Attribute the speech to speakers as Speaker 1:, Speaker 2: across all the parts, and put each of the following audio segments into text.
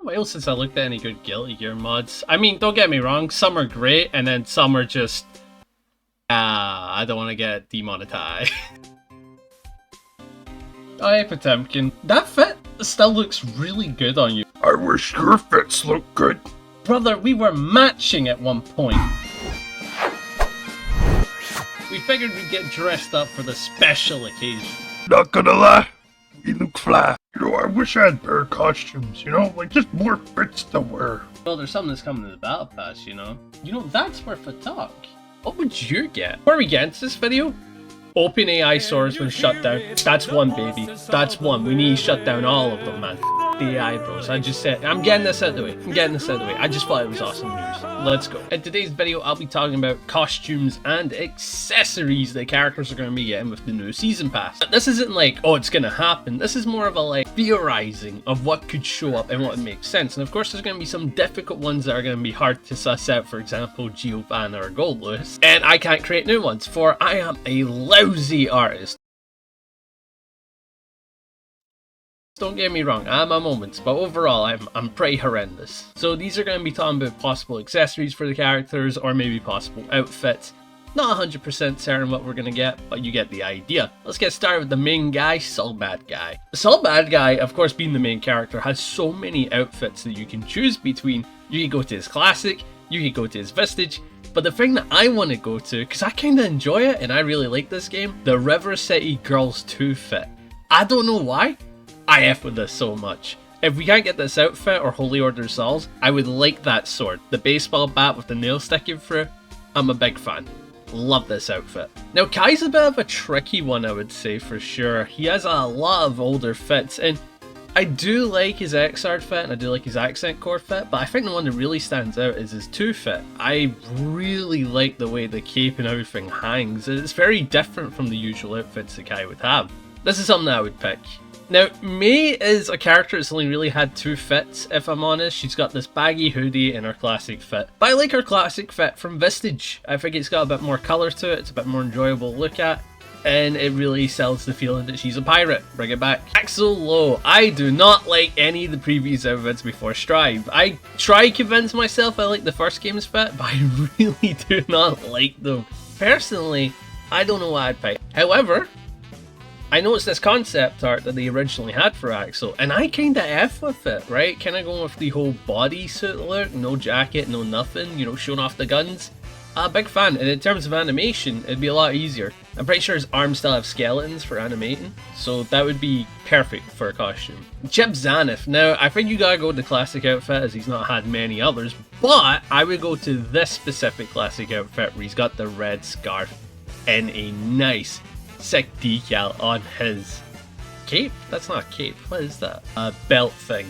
Speaker 1: Well, since I looked at any good Guilty Gear mods. I mean, don't get me wrong, some are great, and then some are just... I don't want to get demonetized. Oh, hey, Potemkin. That fit still looks really good on you.
Speaker 2: I wish your fits look good.
Speaker 1: Brother, we were matching at one point. We figured we'd get dressed up for the special occasion.
Speaker 2: Not gonna lie, you look fly. You know, I wish I had better costumes, you know? Like, just more fits to wear.
Speaker 1: Well, there's something that's coming to the Battle Pass, you know? You know, that's worth a talk. What would you get? Where are we getting to this video? OpenAI SORA has been shut down. That's one, baby. That's one. We need to shut down all of them, man. The AI bros. I just said, I'm getting this out of the way. I just thought it was awesome news. Let's go. In today's video, I'll be talking about costumes and accessories that characters are going to be getting with the new season pass. This isn't like, oh, it's going to happen. This is more of a like theorizing of what could show up and what would make sense. And of course, there's going to be some difficult ones that are going to be hard to suss out. For example, Giovanna or Goldlewis. And I can't create new ones, for I am a lousy artist. Don't get me wrong, I have my moments, but overall I'm pretty horrendous. So these are going to be talking about possible accessories for the characters, or maybe possible outfits. Not 100% certain what we're going to get, but you get the idea. Let's get started with the main guy, Badguy. Badguy, of course being the main character, has so many outfits that you can choose between. You can go to his classic, you can go to his Vestige, but the thing that I want to go to, because I kind of enjoy it and I really like this game, the River City Girls 2 fit. I don't know why. I F with this so much. If we can't get this outfit or Holy Order Souls, I would like that sword. The baseball bat with the nail sticking through. I'm a big fan. Love this outfit. Now Kai's a bit of a tricky one, I would say, for sure. He has a lot of older fits, and I do like his Xrd fit and I do like his Accent Core fit, but I think the one that really stands out is his 2 fit. I really like the way the cape and everything hangs. It's very different from the usual outfits that Kai would have. This is something that I would pick. Now, Mei is a character that's only really had 2 fits, if I'm honest. She's got this baggy hoodie in her classic fit. But I like her classic fit from Vestige. I think it's got a bit more colour to it, it's a bit more enjoyable to look at, and it really sells the feeling that she's a pirate. Bring it back. Axl Low. I do not like any of the previous outfits before Strive. I try to convince myself I like the first game's fit, but I really do not like them. Personally, I don't know what I'd pick. However, I noticed this concept art that they originally had for Axl, and I kinda F with it, right? Kinda going with the whole bodysuit look, no jacket, no nothing, you know, showing off the guns. Big fan, and in terms of animation, it'd be a lot easier. I'm pretty sure his arms still have skeletons for animating, so that would be perfect for a costume. Chipp Zanuff. Now, I think you gotta go with the classic outfit as he's not had many others, but I would go to this specific classic outfit where he's got the red scarf and a nice sick decal on his cape. That's not a cape. What is that? A belt thing.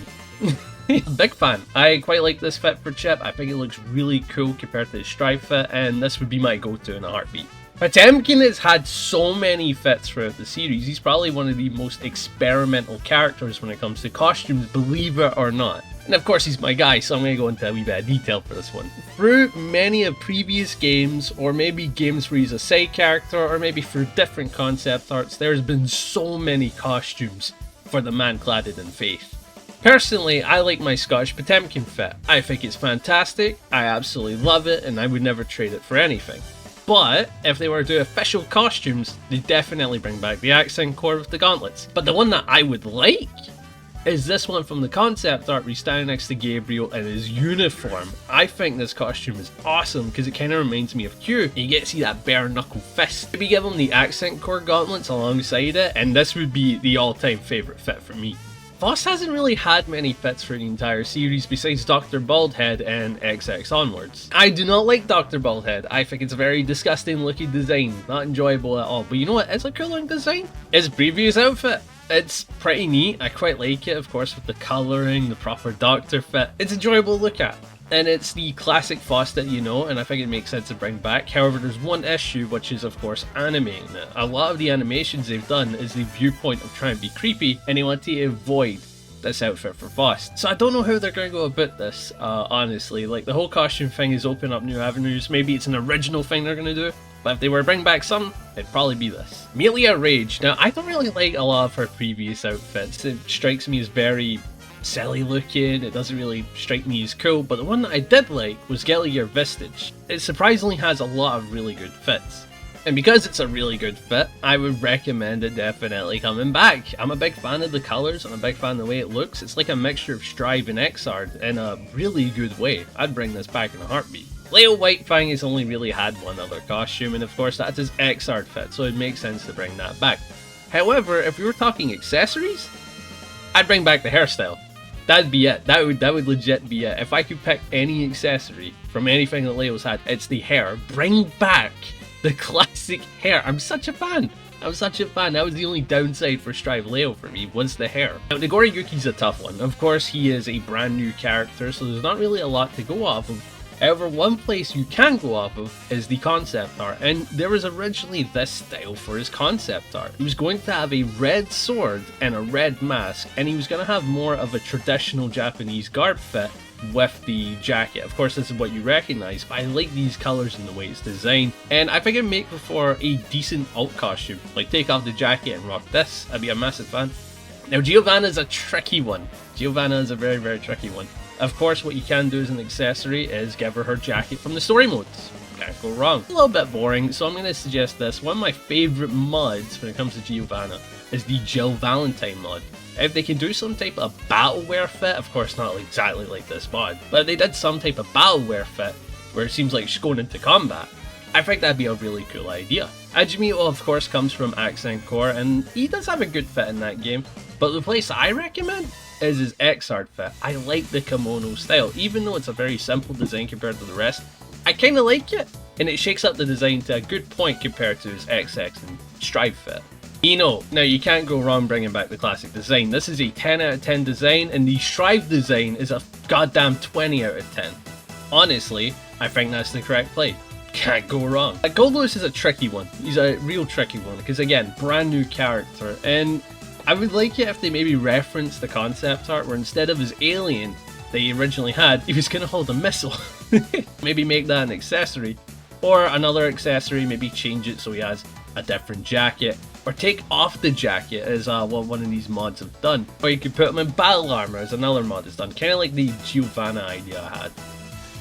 Speaker 1: Big fan. I quite like this fit for Chipp. I think it looks really cool compared to the Strive fit, and this would be my go-to in a heartbeat. Potemkin has had so many fits throughout the series. He's probably one of the most experimental characters when it comes to costumes, believe it or not. And of course he's my guy, so I'm going to go into a wee bit of detail for this one. Through many of previous games, or maybe games where he's a side character, or maybe for different concept arts, there's been so many costumes for the man cladded in faith. Personally, I like my Scottish Potemkin fit. I think it's fantastic, I absolutely love it, and I would never trade it for anything. But if they were to do official costumes, they definitely bring back the Accent Core with the gauntlets. But the one that I would like is this one from the concept art where he's standing next to Gabriel in his uniform. I think this costume is awesome because it kind of reminds me of Q. You get to see that bare knuckle fist. Maybe give him the Accent Core gauntlets alongside it, and this would be the all-time favourite fit for me. Faust hasn't really had many fits for the entire series besides Dr. Baldhead and XX onwards. I do not like Dr. Baldhead. I think it's a very disgusting looking design, not enjoyable at all. But you know what, it's a cool looking design. His previous outfit, it's pretty neat. I quite like it, of course, with the colouring, the proper doctor fit. It's enjoyable to look at. And it's the classic Faust that you know, and I think it makes sense to bring back. However, there's one issue, which is of course animating it. A lot of the animations they've done is the viewpoint of trying to be creepy, and they want to avoid this outfit for Faust. So I don't know how they're going to go about this, honestly. Like, the whole costume thing is open up new avenues. Maybe it's an original thing they're going to do, but if they were to bring back some, it'd probably be this. Millia Rage. Now, I don't really like a lot of her previous outfits. It strikes me as very silly looking, it doesn't really strike me as cool, but the one that I did like was Guilty Gear Vestige. It surprisingly has a lot of really good fits. And because it's a really good fit, I would recommend it definitely coming back. I'm a big fan of the colours, I'm a big fan of the way it looks. It's like a mixture of Strive and Xrd in a really good way. I'd bring this back in a heartbeat. Leo Whitefang has only really had one other costume, and of course that's his Xrd fit, so it makes sense to bring that back. However, if we were talking accessories, I'd bring back the hairstyle. That'd be it. That would legit be it. If I could pick any accessory from anything that Leo's had, it's the hair. Bring back the classic hair. I'm such a fan. That was the only downside for Strive Leo for me, was the hair. Now, Nagoriyuki's a tough one. Of course, he is a brand new character, so there's not really a lot to go off of. However, one place you can go off of is the concept art, and there was originally this style for his concept art. He was going to have a red sword and a red mask, and he was going to have more of a traditional Japanese garb fit with the jacket. Of course, this is what you recognize, but I like these colors and the way it's designed, and I think it'd make for a decent alt costume. Like, take off the jacket and rock this. I'd be a massive fan. Now, Giovanna's a tricky one. Giovanna is a very, very tricky one. Of course, what you can do as an accessory is give her jacket from the story modes. Can't go wrong. A little bit boring, so I'm going to suggest this. One of my favourite mods when it comes to Giovanna is the Axl Valentine mod. If they can do some type of battleware fit, of course not exactly like this mod, but if they did some type of battleware fit where it seems like she's going into combat, I think that'd be a really cool idea. Anji Mito, of course, comes from Accent Core, and he does have a good fit in that game, but the place I recommend is his Xrd fit. I like the kimono style, even though it's a very simple design compared to the rest. I kind of like it, and it shakes up the design to a good point compared to his XX and Strive fit. Now you can't go wrong bringing back the classic design. This is a 10 out of 10 design, and the Strive design is a goddamn 20 out of 10. Honestly, I think that's the correct play. Can't go wrong. Goldlewis is a tricky one. He's a real tricky one, because again, brand new character, and I would like it if they maybe reference the concept art where instead of his alien that he originally had, he was going to hold a missile. Maybe make that an accessory, or another accessory, maybe change it so he has a different jacket, or take off the jacket as what one of these mods have done, or you could put him in battle armor as another mod has done, kind of like the Giovanna idea I had.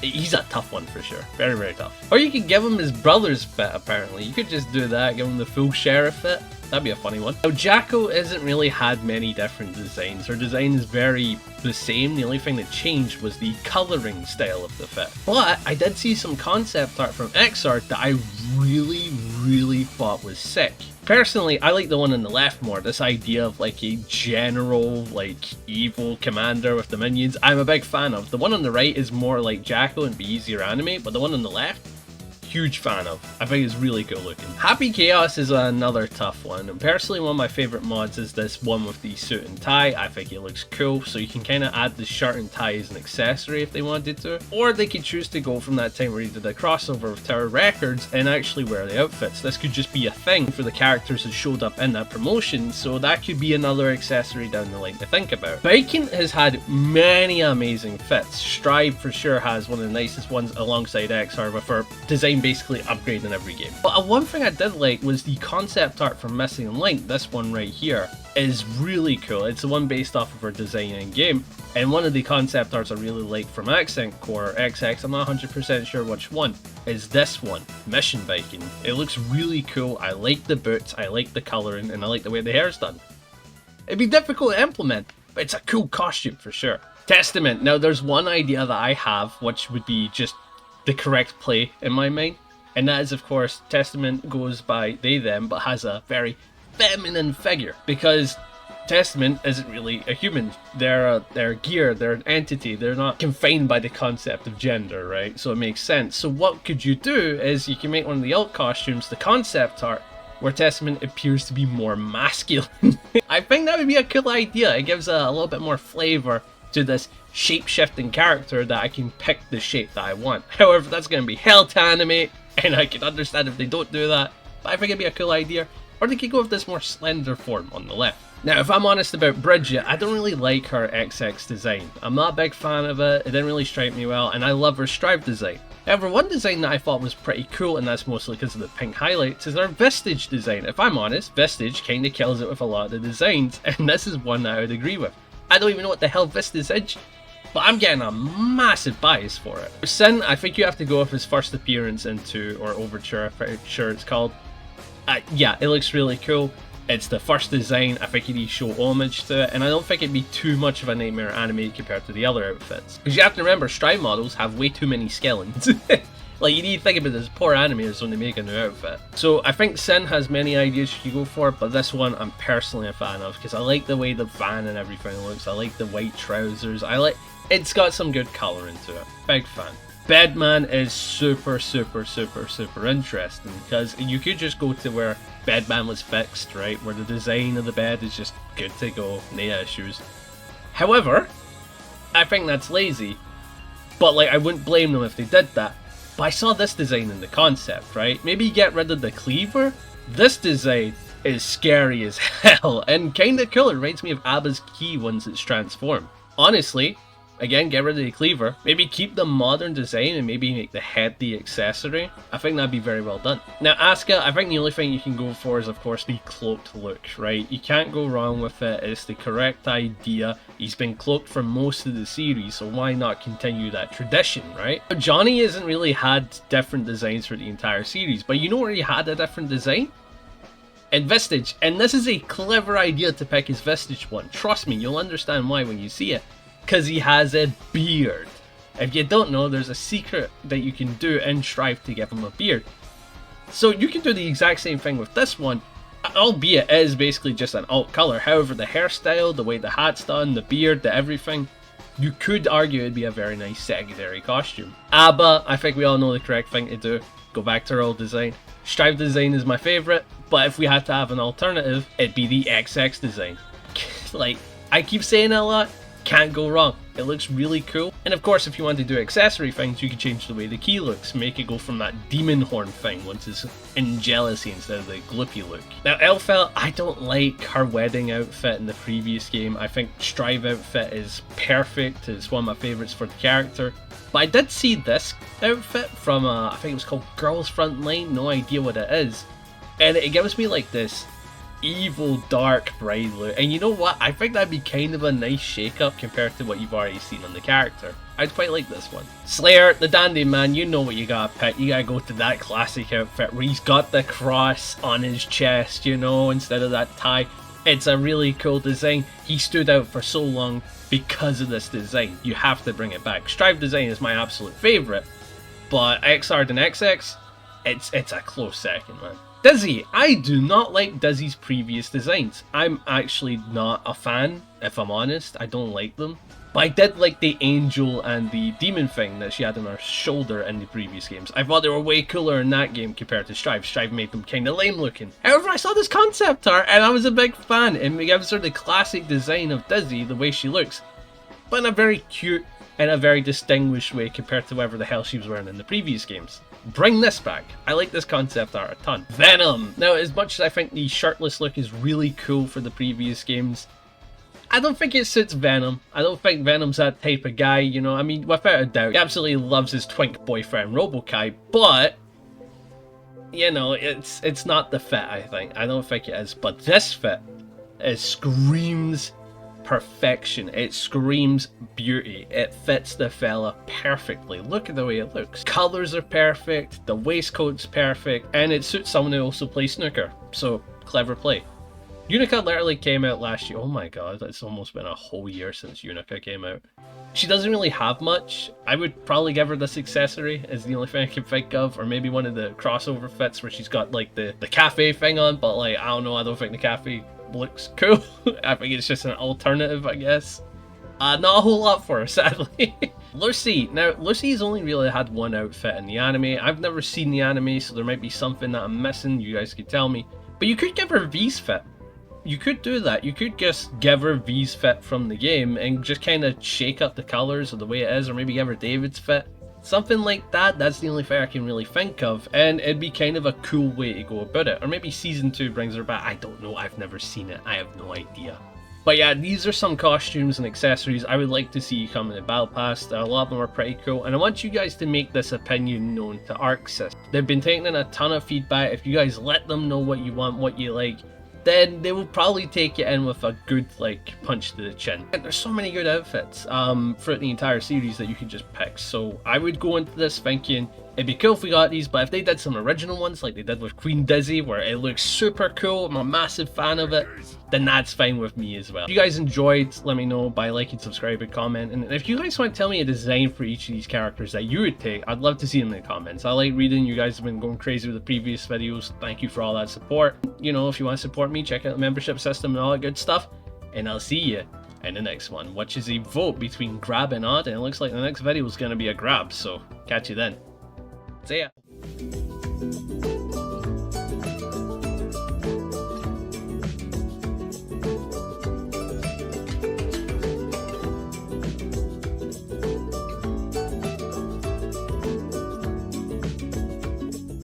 Speaker 1: He's a tough one for sure, very, very tough. Or you could give him his brother's fit, apparently. You could just do that, give him the full sheriff fit. That'd be a funny one. Now, Jacko hasn't really had many different designs. Her design is very the same. The only thing that changed was the colouring style of the fit. But I did see some concept art from Xrd that I really thought was sick. Personally, I like the one on the left more. This idea of like a general, like evil commander with the minions, I'm a big fan of. The one on the right is more like Jacko and be easier to animate, but the one on the left, huge fan of. I think it's really cool looking. Happy Chaos is another tough one, and personally one of my favourite mods is this one with the suit and tie. I think it looks cool, so you can kind of add the shirt and tie as an accessory if they wanted to, or they could choose to go from that time where he did a crossover with Tower Records and actually wear the outfits. This could just be a thing for the characters that showed up in that promotion, so that could be another accessory down the line to think about. Baiken has had many amazing fits. Strive for sure has one of the nicest ones alongside Xrd with her design basically upgrading every game. But one thing I did like was the concept art for Missing Link. This one right here is really cool. It's the one based off of her design in game, and one of the concept arts I really like from Accent Core XX, I'm not 100% sure which one, is this one, Mission Baiken. It looks really cool. I like the boots, I like the colouring, and I like the way the hair's done. It'd be difficult to implement, but it's a cool costume for sure. Testament. Now there's one idea that I have which would be just the correct play in my mind, and that is, of course, Testament goes by they them but has a very feminine figure, because Testament isn't really a human. They're gear, they're an entity, they're not confined by the concept of gender, right? So it makes sense. So what could you do is you can make one of the alt costumes, the concept art, where Testament appears to be more masculine. I think that would be a cool idea. It gives a little bit more flavour to this shape-shifting character that I can pick the shape that I want. However, that's going to be hell to animate, and I can understand if they don't do that, but I think it'd be a cool idea. Or they could go with this more slender form on the left. Now, if I'm honest about Bridget, I don't really like her XX design. I'm not a big fan of it, it didn't really strike me well, and I love her Strive design. However, one design that I thought was pretty cool, and that's mostly because of the pink highlights, is her Vestige design. If I'm honest, Vestige kinda kills it with a lot of the designs, and this is one that I would agree with. I don't even know what the hell Vista's is, but I'm getting a massive bias for it. Sin, I think you have to go with his first appearance into, or Overture, I'm pretty sure it's called. Yeah, it looks really cool. It's the first design. I think you need to show homage to it, and I don't think it'd be too much of a nightmare animated compared to the other outfits. Because you have to remember, Strive models have way too many skeletons. Like, you need to think about this poor animators when they make a new outfit. So I think Sin has many ideas you could go for, but this one I'm personally a fan of, because I like the way the van and everything looks. I like the white trousers. It's got some good colour into it. Big fan. Bedman is super interesting, because you could just go to where Bedman was fixed, right? Where the design of the bed is just good to go, no issues. However, I think that's lazy, but like, I wouldn't blame them if they did that. But I saw this design in the concept, right? Maybe get rid of the cleaver. This design is scary as hell and kinda cool. It reminds me of Abba's key once it's transformed. Honestly, again, get rid of the cleaver. Maybe keep the modern design and maybe make the head the accessory. I think that'd be very well done. Now, Asuka, I think the only thing you can go for is, of course, the cloaked look, right? You can't go wrong with it. It's the correct idea. He's been cloaked for most of the series, so why not continue that tradition, right? Johnny hasn't really had different designs for the entire series, but you know where he had a different design? In Vestige. And this is a clever idea to pick his Vestige one. Trust me, you'll understand why when you see it. Because he has a beard. If you don't know, there's a secret that you can do in Strive to give him a beard. So you can do the exact same thing with this one, albeit it is basically just an alt color. However, the hairstyle, the way the hat's done, the beard, the everything, you could argue it'd be a very nice secondary costume. Abba, I think we all know the correct thing to do. Go back to her old design. Strive design is my favourite, but if we had to have an alternative, it'd be the XX design. Like, I keep saying it a lot. Can't go wrong. It looks really cool. And of course, if you want to do accessory things, you can change the way the key looks. Make it go from that demon horn thing once it's in jealousy instead of the glippy look. Now, Elphelt, I don't like her wedding outfit in the previous game. I think Strive outfit is perfect. It's one of my favourites for the character. But I did see this outfit from, I think it was called Girls Frontline. No idea what it is. And it gives me like this evil dark bride look, and you know what, I think that'd be kind of a nice shake up compared to what you've already seen on the character. I'd quite like this one. Slayer, the dandy man, you know what you gotta pick. You gotta go to that classic outfit where he's got the cross on his chest, you know, instead of that tie. It's a really cool design. He stood out for so long because of this design. You have to bring it back. Strive design is my absolute favourite, but XR and XX, it's a close second, man. Dizzy, I do not like Dizzy's previous designs. I'm actually not a fan, if I'm honest. I don't like them. But I did like the angel and the demon thing that she had on her shoulder in the previous games. I thought they were way cooler in that game compared to Strive. Strive made them kind of lame looking. However, I saw this concept art and I was a big fan. It gives her the classic design of Dizzy, the way she looks, but in a very cute and a very distinguished way compared to whatever the hell she was wearing in the previous games. Bring this back. I like this concept art a ton. Venom. Now, as much as I think the shirtless look is really cool for the previous games, I don't think it suits Venom. I don't think Venom's that type of guy, you know. I mean, without a doubt, he absolutely loves his twink boyfriend, Robokai, but, you know, it's not the fit, I think. I don't think it is. But this fit, it screams perfection. It screams beauty. It fits the fella perfectly. Look at the way it looks. Colors are perfect, the waistcoat's perfect, and it suits someone who also plays snooker. So, clever play. Unika literally came out last year. Oh my god, it's almost been a whole year since Unika came out. She doesn't really have much. I would probably give her this accessory is the only thing I can think of, or maybe one of the crossover fits where she's got like the cafe thing on, but like, I don't know, I don't think the cafe looks cool. I think it's just an alternative, I guess. Not a whole lot for her, sadly. Lucy. Now, Lucy's only really had one outfit in the anime. I've never seen the anime, so there might be something that I'm missing. You guys could tell me. But you could give her V's fit. You could do that. You could just give her V's fit from the game and just kind of shake up the colors of the way it is, or maybe give her David's fit. Something like that. That's the only thing I can really think of, and it'd be kind of a cool way to go about it. Or maybe Season 2 brings her back. I don't know. I've never seen it. I have no idea. But yeah, these are some costumes and accessories I would like to see come in the Battle Pass. A lot of them are pretty cool, and I want you guys to make this opinion known to ArcSys. They've been taking in a ton of feedback. If you guys let them know what you want, what you like, then they will probably take it in with a good like punch to the chin. And there's so many good outfits for the entire series that you can just pick. So I would go into this thinking it'd be cool if we got these, but if they did some original ones like they did with Queen Dizzy where it looks super cool, I'm a massive fan of it, then that's fine with me as well. If you guys enjoyed, let me know by liking, subscribing, comment, and if you guys want to tell me a design for each of these characters that you would take, I'd love to see them in the comments. I like reading. You guys have been going crazy with the previous videos. Thank you for all that support. You know, if you want to support me, check out the membership system and all that good stuff, and I'll see you in the next one, which is a vote between grab and odd, and it looks like the next video is going to be a grab, so catch you then. See ya.